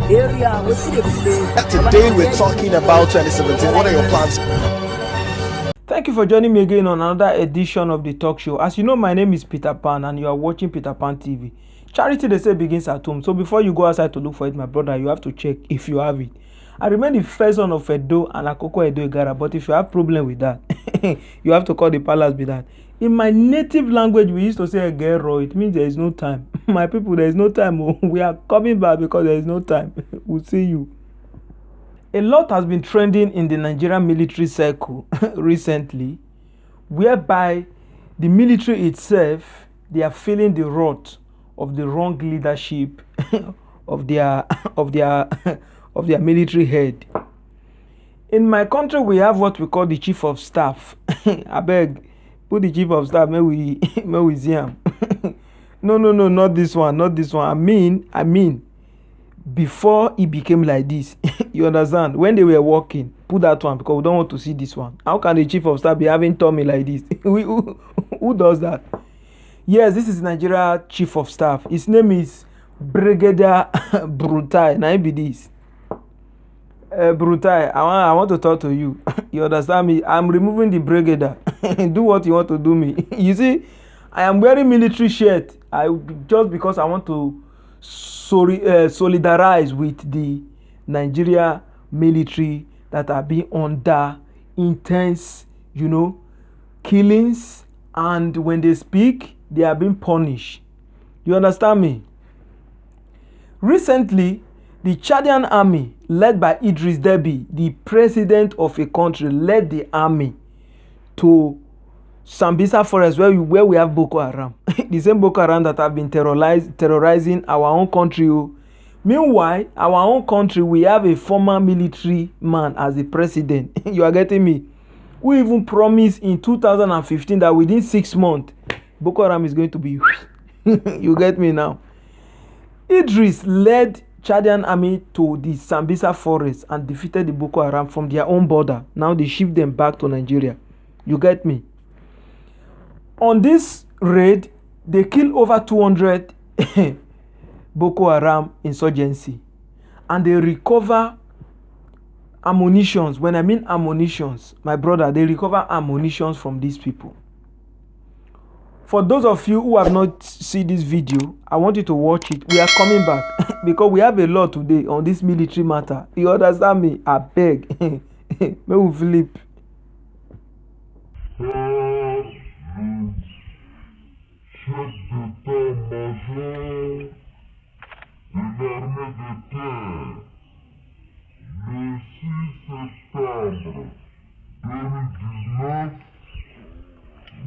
Today we're talking about 2017. What are your plans? Thank you for joining me again on another edition of the talk show. As you know, my name is Peter Pan and you are watching Peter Pan TV. Charity, they say, begins at home. So before you go outside to look for it, my brother, you have to check if you have it. I remain the first son of Edo and Akoko Edo Igara, but if you have problem with that, you have to call the palace with that. In my native language, we used to say Egero. It means there is no time. My people, there is no time. We are coming back because there is no time. We'll see you. A lot has been trending in the Nigerian military circle recently, whereby the military itself, they are feeling the wrath of the wrong leadership of their of their military head. In my country, we have what we call the chief of staff. I beg, put the chief of staff. May we see him. No, not this one, not this one. I mean, before it became like this, you understand? When they were working, put that one because we don't want to see this one. How can the chief of staff be having tummy like this? Who does that? Yes, this is Nigeria chief of staff. His name is Brigadier Burutai. Now be this. Burutai, I want to talk to you. You understand me? I'm removing the brigadier. Do what you want to do me. You see, I am wearing military shirt. Just because I want to solidarize with the Nigeria military that are being under intense, killings, and when they speak, they are being punished. You understand me? Recently, the Chadian army, led by Idris Deby, the president of a country, led the army to Sambisa Forest, where we have Bokoharam. The same Bokoharam that have been terrorizing our own country. Meanwhile, our own country, we have a former military man as the president. You are getting me? We even promised in 2015 that within 6 months, Bokoharam is going to be... You get me now? Idris led Chadian army to the Sambisa Forest and defeated the Boko Haram from their own border. Now they shift them back to Nigeria. You get me? On this raid, they killed over 200 Boko Haram insurgency. And they recover ammunitions. When I mean ammunitions, my brother, they recover ammunitions from these people. For those of you who have not seen this video, I want you to watch it. We are coming back because we have a lot today on this military matter. You understand me? I beg. May we flip.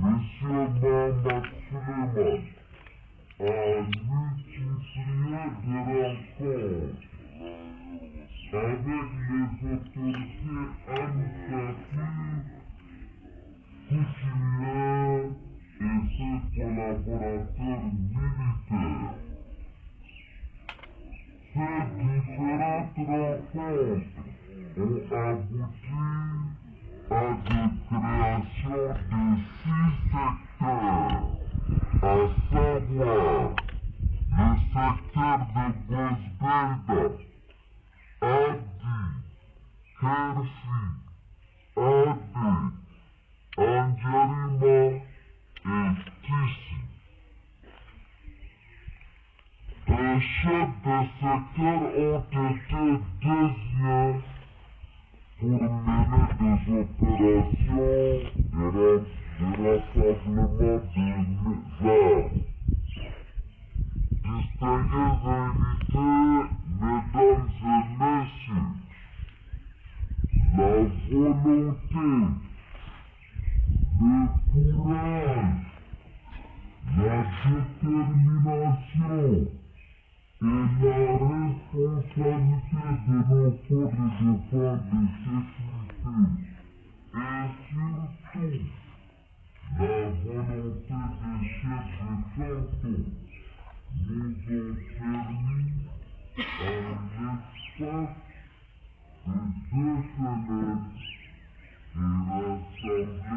Monsieur Mohamed Suleiman a multiplié des rencontres avec les autorités administratives, coutumières et ses collaborateurs militaires. Ces différentes rencontres ont abouti à des créations de 6 secteurs, à savoir le secteur de Gosbelda, Abdi, Kersi, Ade, Anjarima et Tissi. Les chefs de secteur ont été désignés pour mener des opérations de rassemblement des armes. Distingués invités, mesdames et messieurs, la volonté, le courage, la détermination et la responsabilité de nos forces de défense et sécurité, et surtout la volonté des chefs de canton nous ont permis, en l'espace de 2 semaines, de rassembler ce que vous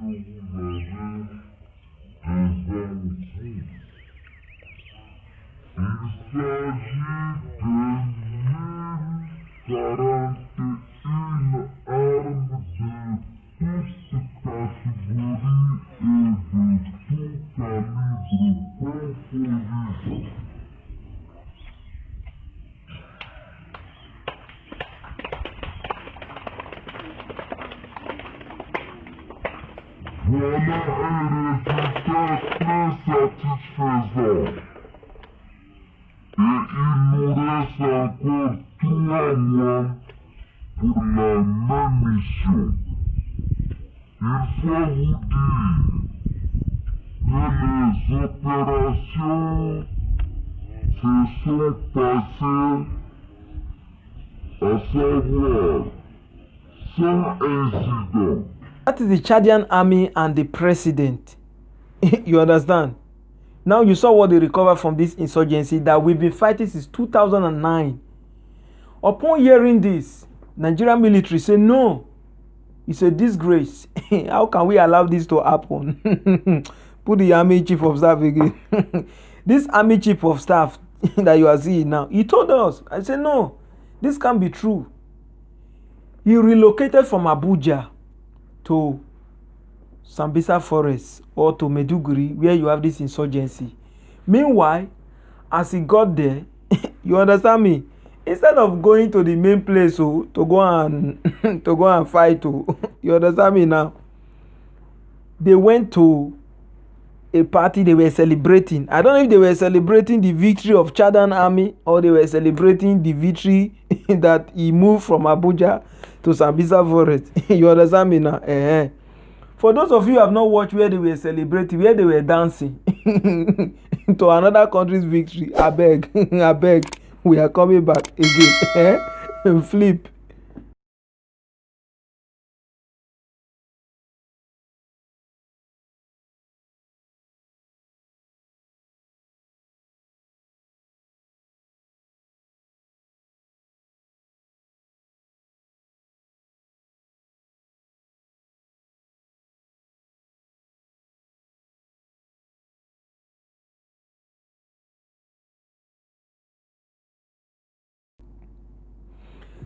avez devant vous. Il s'agit de 41 armes de toute catégorie et de tout calibre confondu. Voilà un résultat très satisfaisant. Et il nous reste encore 3 mois pour la même mission. Il faut vous dire que les opérations se sont passées, à savoir, sans incident. That is the Chadian army and the president. You understand? Now you saw what they recovered from this insurgency that we've been fighting since 2009. Upon hearing this, Nigerian military say no. It's a disgrace. How can we allow this to happen? Put the army chief of staff again. This army chief of staff that you are seeing now, he told us. I said no, this can't be true. He relocated from Abuja to Sambisa Forest or to Meduguri, where you have this insurgency. Meanwhile, as he got there, you understand me? Instead of going to the main place to go and to go and fight, you understand me now? They went to a party they were celebrating. I don't know if they were celebrating the victory of Chadan army or they were celebrating the victory that he moved from Abuja to Sambisa Forest. You understand me now? For those of you who have not watched where they were celebrating, where they were dancing to another country's victory, I beg, I beg, we are coming back again. Flip.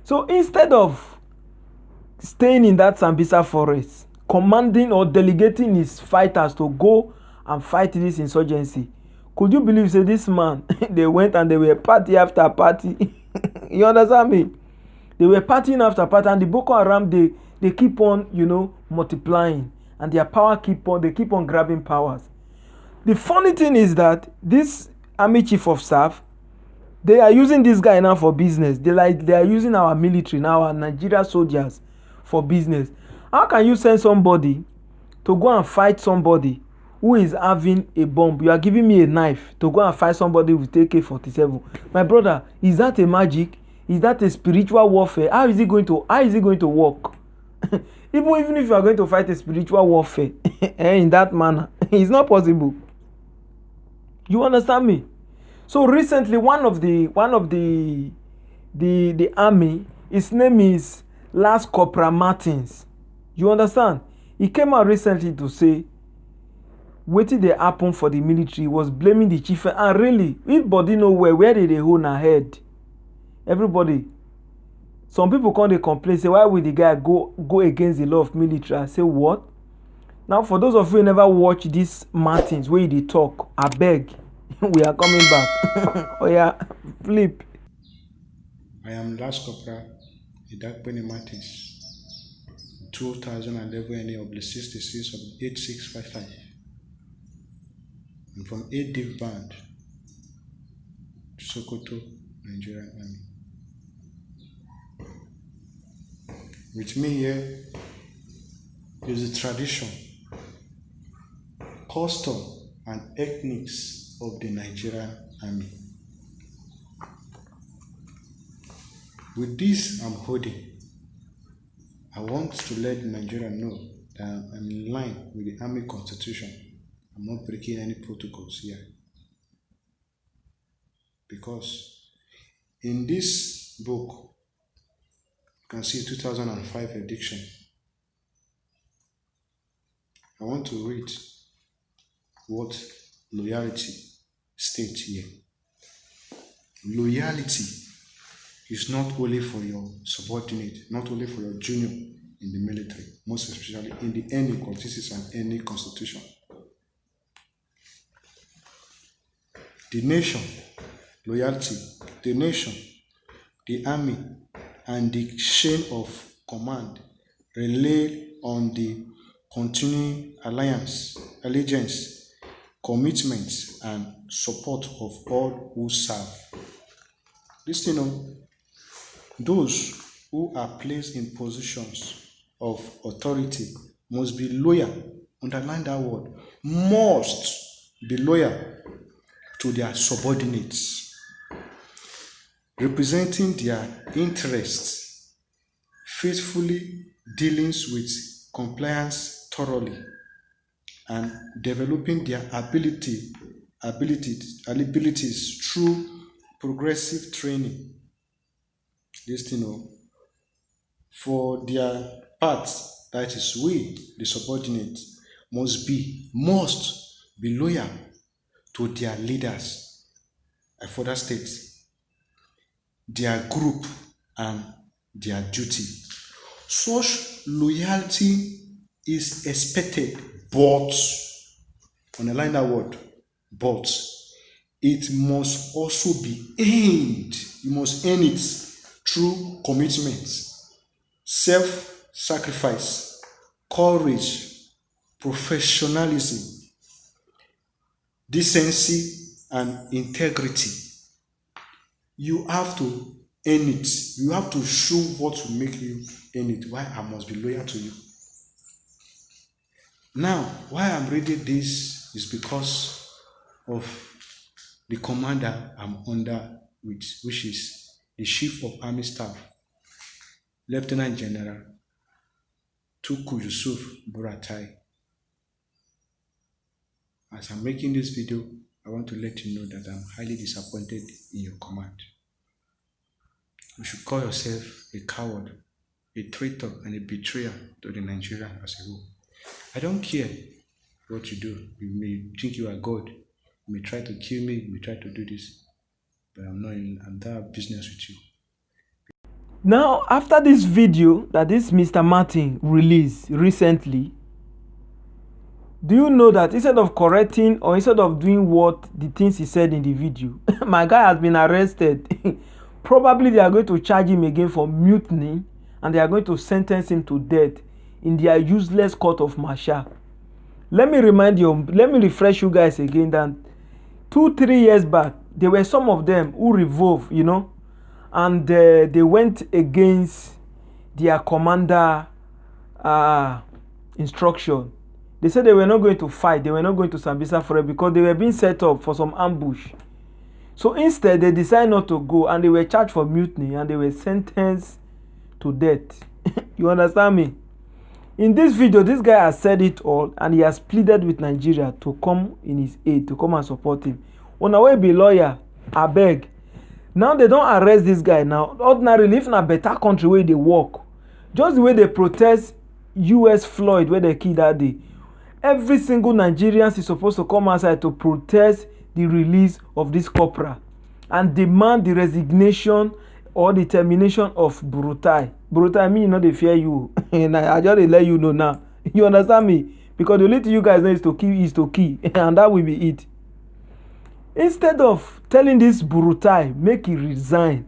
So instead of staying in that Sambisa forest, commanding or delegating his fighters to go and fight this insurgency, could you believe say this man they went and they were party after party? You understand me? They were partying after party, and the Boko Haram they keep on, you know, multiplying, and their power they keep on grabbing powers. The funny thing is that this army chief of staff, they are using this guy now for business. They are using our military now, our Nigeria soldiers, for business. How can you send somebody to go and fight somebody who is having a bomb? You are giving me a knife to go and fight somebody with AK-47. My brother, is that a magic? Is that a spiritual warfare? How is it going to work? even if you are going to fight a spiritual warfare in that manner, it's not possible. You understand me? So recently, one of the army, his name is Last Copra Martins. You understand? He came out recently to say wetin dey happen for the military, was blaming the chief. And really, if body know where did they hold her head? Everybody, some people come dey complain, say why will the guy go against the law of military? I say what? Now for those of you who never watch this Martins wey dey talk, I beg. We are coming back. Oh yeah, flip. I am Last Copra, Idakbeni Martins, 2011 NA of the 66 of 8655. I'm from 8 Div Band, Sokoto, Nigerian Army. With me here is the tradition, custom, and ethnics of the Nigerian Army. With this I'm holding, I want to let Nigeria know that I'm in line with the Army Constitution. I'm not breaking any protocols here. Because in this book, you can see 2005 edition. I want to read what loyalty states here. Loyalty is not only for your subordinate, not only for your junior in the military, most especially in the any because this is an any constitution. The nation, loyalty, the nation, the army, and the chain of command rely on the continuing allegiance, commitments, and support of all who serve. Listen, those who are placed in positions of authority must be loyal. Underline that word. Must be loyal to their subordinates, representing their interests, faithfully dealings with compliance thoroughly, and developing their abilities through progressive training. For their part, that is we, the subordinates, must be loyal to their leaders. I further state, their group and their duty. Such loyalty is expected, but, underline that word, but it must also be earned. You must earn it through commitment, self-sacrifice, courage, professionalism, decency, and integrity. You have to earn it. You have to show what will make you earn it. Why I must be loyal to you. Now, why I'm reading this is because of the commander I'm under with, which is the Chief of Army Staff, Lieutenant General Tuku Yusuf Burutai. As I'm making this video, I want to let you know that I'm highly disappointed in your command. You should call yourself a coward, a traitor, and a betrayer to the Nigerian as a whole. I don't care what you do. You may think you are God. You may try to kill me. You may try to do this. But I'm that business with you. Now, after this video that this Mr. Martin released recently, do you know that instead of correcting or instead of doing what the things he said in the video, my guy has been arrested. Probably they are going to charge him again for mutiny and they are going to sentence him to death in their useless court of martial. Let me refresh you guys again that 2-3 years back, there were some of them who revolved, and they went against their commander instruction. They said they were not going to fight, they were not going to Sambisa Forest because they were being set up for some ambush. So instead, they decided not to go and they were charged for mutiny and they were sentenced to death. You understand me? In this video, this guy has said it all and he has pleaded with Nigeria to come in his aid, to come and support him. On our way be lawyer, I beg. Now they don't arrest this guy now. Ordinarily, if in a better country where they work, just the way they protest US Floyd where they killed that day, every single Nigerian is supposed to come outside to protest the release of this Copra and demand the resignation or the termination of Burutai. Burutai mean they fear you. And I just let you know now. You understand me? Because the only thing you guys know is to kill. And that will be it. Instead of telling this Burutai, make he resign.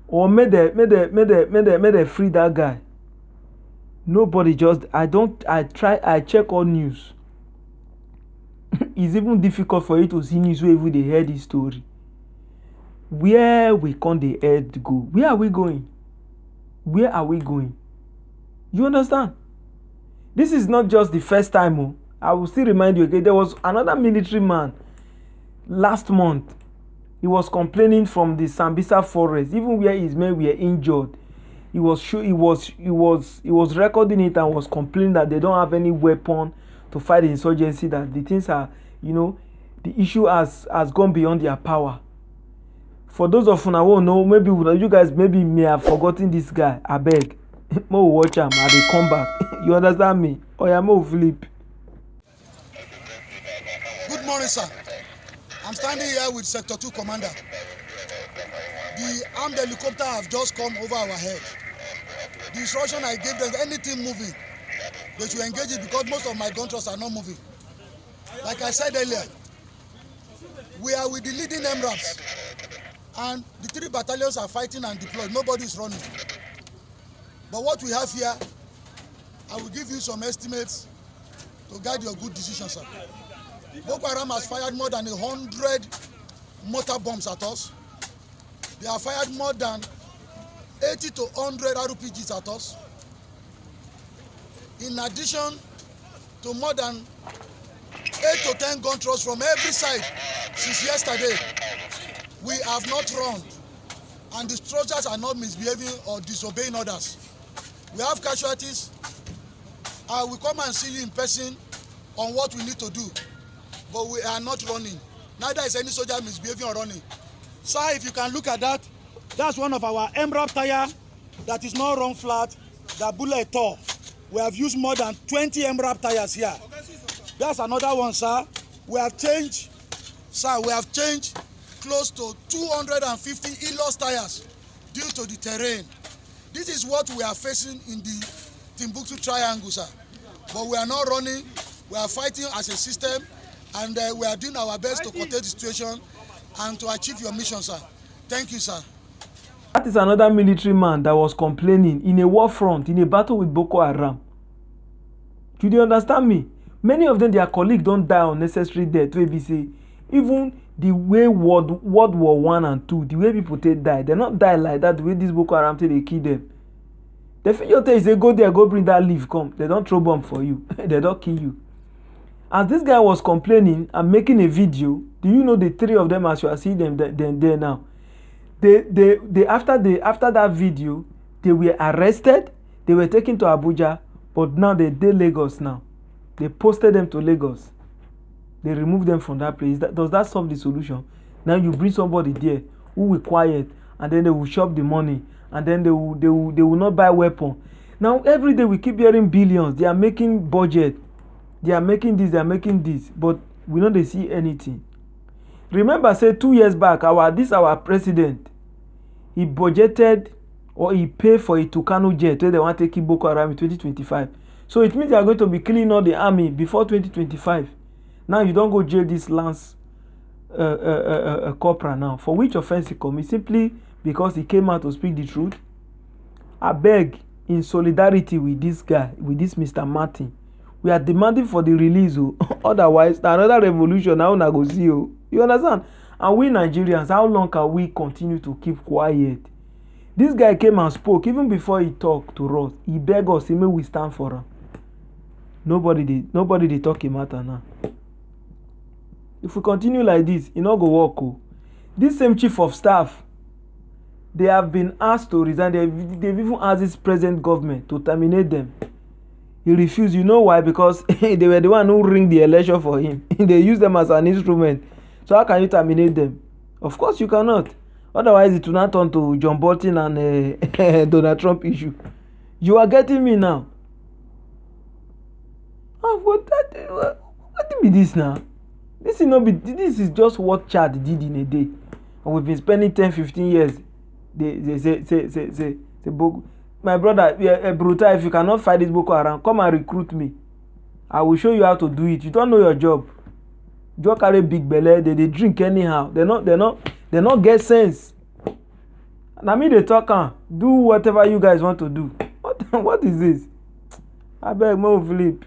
Or may they free that guy. Nobody just, I check all news. It's even difficult for you to see news where they hear this story. Where we can't the head go? Where are we going? Where are we going? You understand? This is not just the first time. Oh. I will still remind you again. There was another military man last month. He was complaining from the Sambisa Forest, even where his men were injured. He was recording it and was complaining that they don't have any weapon to fight the insurgency, that the things are, the issue has gone beyond their power. For those of you who won't know, maybe you guys may have forgotten this guy. I beg. Mo watch him and they come back. You understand me? Or ya mo flip. Good morning, sir. I'm standing here with Sector 2 Commander. The armed helicopter have just come over our head. The instruction I gave them, anything moving, they should engage it because most of my gun trucks are not moving. Like I said earlier, we are with the leading MRAPs, and the 3 battalions are fighting and deployed. Nobody is running. But what we have here, I will give you some estimates to guide your good decisions, sir. Bokoharam has fired more than 100 mortar bombs at us. They have fired more than 80 to 100 RPGs at us. In addition to more than 8 to 10 gun trucks from every side since yesterday, we have not run, and the soldiers are not misbehaving or disobeying orders. We have casualties. I will come and see you in person on what we need to do, but we are not running. Neither is any soldier misbehaving or running. Sir, if you can look at that, that's one of our MRAP tire that is not run flat, that bullet tore. We have used more than 20 MRAP tires here. That's another one, sir. We have changed, sir, we have changed close to 250 e-loss tires due to the terrain. This is what we are facing in the Timbuktu Triangle, sir. But we are not running. We are fighting as a system, and we are doing our best to contain the situation and to achieve your mission, sir. Thank you, sir. That is another military man that was complaining in a war front, in a battle with Bokoharam. Do you understand me? Many of them, their colleagues don't die unnecessary death. Wey be say, even the way World War I and II, the way people die, they not die like that. The way this Bokoharam they kill them. The figure is they go there, go bring that leaf, come. They don't throw bomb for you. They don't kill you. As this guy was complaining and making a video, do you know the 3 of them as you are seeing them there now? After that video, they were arrested. They were taken to Abuja, but now they're Lagos now. They posted them to Lagos. They removed them from that place. Does that solve the solution? Now you bring somebody there who will quiet, and then they will shop the money, and then they will not buy weapon. Now every day we keep hearing billions. They are making budget. They are making this. They are making this. But we don't see anything. Remember, say 2 years back, our president, he budgeted or he paid for a Tucano jet where they want to keep Bokoharam in 2025. So it means they are going to be killing all the army before 2025. Now you don't go jail this Lance Copra now. For which offense he commit? Simply because he came out to speak the truth. I beg, in solidarity with this guy, with this Mr. Martin, we are demanding for the release. Otherwise, another revolution now na go see. You understand? And we Nigerians, how long can we continue to keep quiet? This guy came and spoke even before he talked to us. He begged us, he may we stand for him. Nobody did talk him matter now. If we continue like this, it not go work. Oh. This same chief of staff, they have been asked to resign. They've even asked this present government to terminate them. He refused. You know why? Because they were the one who ring the election for him. They use them as an instrument. So how can you terminate them? Of course you cannot. Otherwise it will not turn to John Bolton and Donald Trump issue. You are getting me now. Oh, what be this now? This is just what Chad did in a day. And we've been spending 10-15 years. They say my brother, Burutai, if you cannot fight this Bokoharam, come and recruit me. I will show you how to do it. You don't know your job. You carry big belly, they drink anyhow. They not get sense. And I mean they talk do whatever you guys want to do. What is this? I beg more Philip.